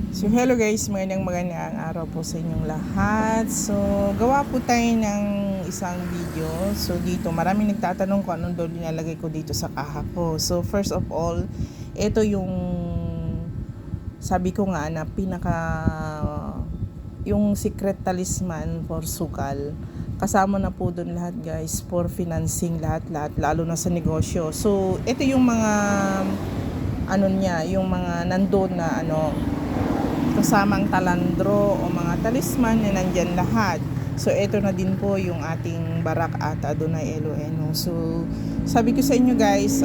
So hello guys, magandang araw po sa inyong lahat. So gawa po tayo ng isang video. So dito maraming nagtatanong kung anong daw nilalagay ko dito sa kaha ko. So first of all, ito yung sabi ko nga na yung secret talisman for sugal. Kasama na po doon lahat guys for financing lahat lalo na sa negosyo. So ito yung mga yung mga nandoon na kasamang talandro o mga talisman na nandyan lahat. So ito na din po yung ating barak at Adonai Eloeno. So sabi ko sa inyo guys,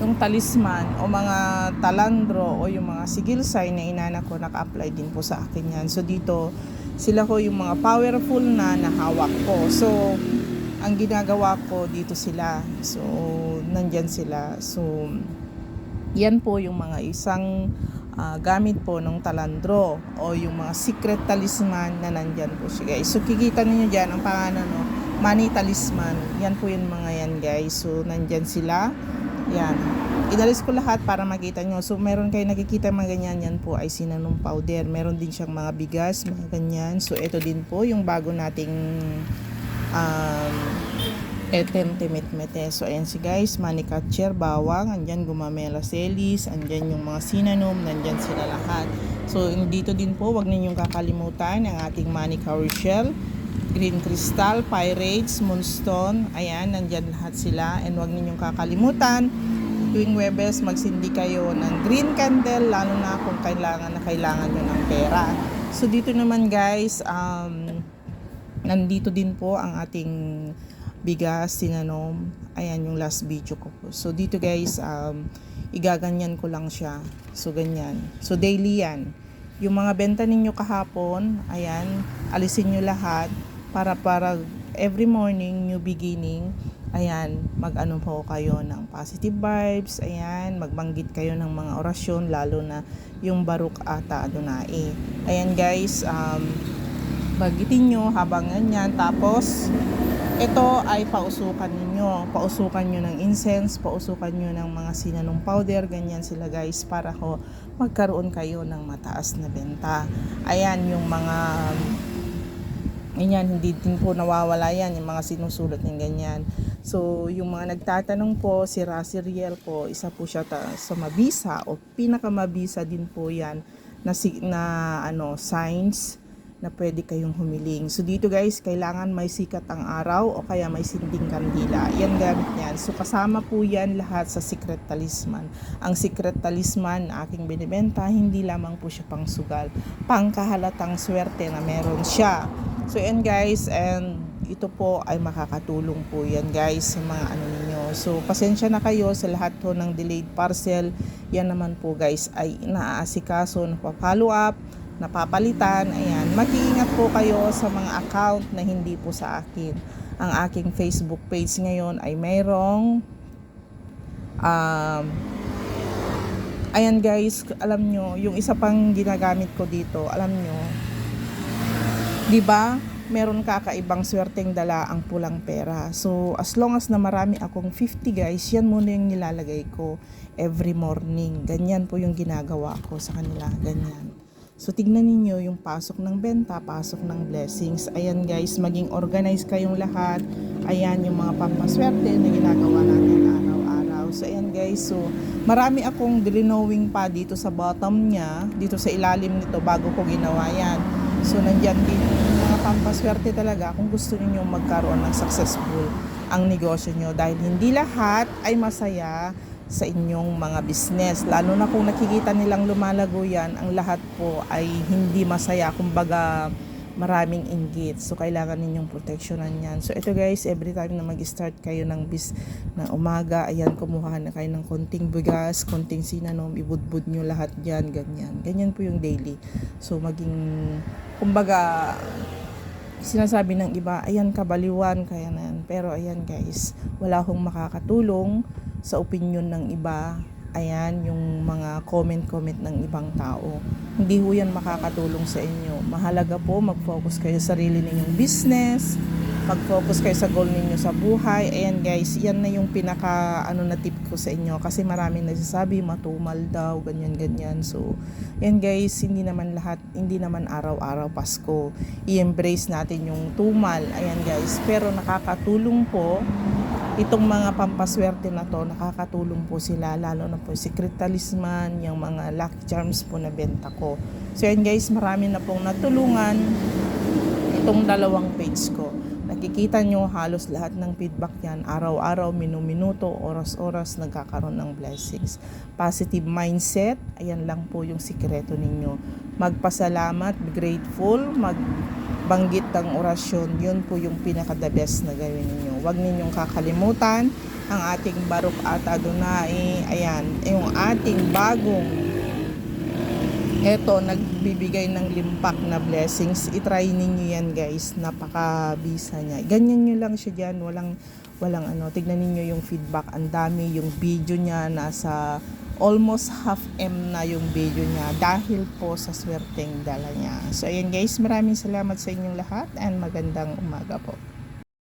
yung talisman o mga talandro o yung mga sigil sign na inana ko naka-apply din po sa akin yan. So dito sila ko yung mga powerful na nahawak ko. So ang ginagawa ko dito sila. So nandyan sila. So yan po yung mga isang gamit po ng talandro o yung mga secret talisman na nandyan po siya guys. So kikita niyo dyan ang pangalan money talisman. Yan po yung mga yan guys. So nandyan sila. Yan. Inalis ko lahat para makita nyo. So meron kayo nakikita mga ganyan. Yan po ay cinnamon powder. Meron din siyang mga bigas, mga ganyan. So ito din po yung bago nating So ayan si guys, money catcher, bawang, andyan gumamela selis, andyan yung mga cinnamon, nandyan sila lahat. So dito din po, wag ninyong kakalimutan ang ating money cowrie shell, green crystal, pirates, moonstone, ayan, nandyan lahat sila. And wag ninyong kakalimutan, tuwing Webes, magsindi kayo ng green candle, lalo na kung kailangan nyo ng pera. So dito naman guys, nandito din po ang ating bigas, sinanom. Ayan yung last video ko po. So dito guys, igaganyan ko lang siya. So ganyan. So daily yan. Yung mga benta ninyo kahapon, ayan, alisin nyo lahat para every morning, new beginning, ayan, mag-ano po kayo ng positive vibes, ayan, magbanggit kayo ng mga orasyon, lalo na yung Baruk ata Adonai. Ayan guys, bagitin nyo habang ganyan. Tapos ito ay pausukan nyo ng incense, pausukan nyo ng mga cinnamon powder, ganyan sila guys, para magkaroon kayo ng mataas na benta. Ayan yung mga hindi din po nawawala yan, yung mga sinusulat ng ganyan. So yung mga nagtatanong po, si Rasiriel po, isa po siya sa mabisa o pinakamabisa din po yan na signs na pwede kayong humiling. So dito guys, kailangan may sikat ang araw o kaya may sinding kandila. Yan gamit yan. So kasama po yan lahat sa secret talisman. Ang secret talisman na aking binibenta, hindi lamang po siya pang sugal, pangkahalatang swerte na meron siya. So yan guys, and ito po ay makakatulong po yan guys sa mga ninyo. So pasensya na kayo sa lahat po ng delayed parcel. Yan naman po guys ay naaasikaso, napapollow up, napapalitan. Ayan, mag-iingat po kayo sa mga account na hindi po sa akin. Ang aking Facebook page ngayon ay mayroong ayan guys, alam nyo, yung isa pang ginagamit ko dito, alam nyo, di ba? Meron kakaibang swerteng dala ang pulang pera. So as long as na marami akong 50 guys, yan muna yung nilalagay ko every morning. Ganyan po yung ginagawa ko sa kanila, ganyan. So tignan niyo yung pasok ng benta, pasok ng blessings. Ayan guys, maging organized kayong lahat. Ayan yung mga pampaswerte na ginagawa natin araw-araw. So ayan guys, so marami akong drinowing pa dito sa bottom niya, dito sa ilalim nito bago ko ginawa yan. So nandyan din yung mga pampaswerte talaga kung gusto niyo magkaroon ng successful ang negosyo nyo. Dahil hindi lahat ay masaya sa inyong mga business, lalo na kung nakikita nilang lumalago yan, ang lahat po ay hindi masaya, kumbaga maraming inggit. So kailangan ninyong proteksyonan yan. So ito guys, every time na mag-start kayo ng na umaga, ayan, kumuha na kayo ng konting bigas, konting cinnamon, ibudbud nyo lahat dyan, ganyan po yung daily. So maging, kumbaga, sinasabi ng iba, ayan, kabaliwan, kaya na yan. Pero ayan guys, wala akong makakatulong sa opinion ng iba. Ayan, yung mga comment ng ibang tao. Hindi ho yan makakatulong sa inyo. Mahalaga po, mag-focus kayo sa sarili ninyong business, mag-focus kayo sa goal ninyo sa buhay. Ayan guys, yan na yung pinaka na tip ko sa inyo, kasi maraming nagsasabi matumal daw, ganyan. So ayan guys, hindi naman araw-araw Pasko i-embrace natin yung tumal. Ayan guys, pero nakakatulong po itong mga pampaswerte na to, nakakatulong po sila, lalo na po secret talisman, yung mga lucky charms po na benta ko. So ayan guys, marami na pong natulungan itong dalawang page ko. Nakikita nyo halos lahat ng feedback yan, araw-araw, minuto, oras-oras, nagkakaroon ng blessings. Positive mindset, ayan lang po yung sikreto ninyo. Magpasalamat, be grateful, magbanggit ng orasyon, yun po yung pinaka-the best na gawin ninyo. Huwag ninyong kakalimutan ang ating Baruk at Adonai, ayan, yung ating bagong nagbibigay ng limpak na blessings. I-try ninyo yan guys, napakabisa niya. Ganyan nyo lang siya dyan, walang tignan ninyo yung feedback, ang dami yung video niya, nasa almost half M na yung video niya dahil po sa swerteng dala niya. So ayan guys, maraming salamat sa inyong lahat and magandang umaga po.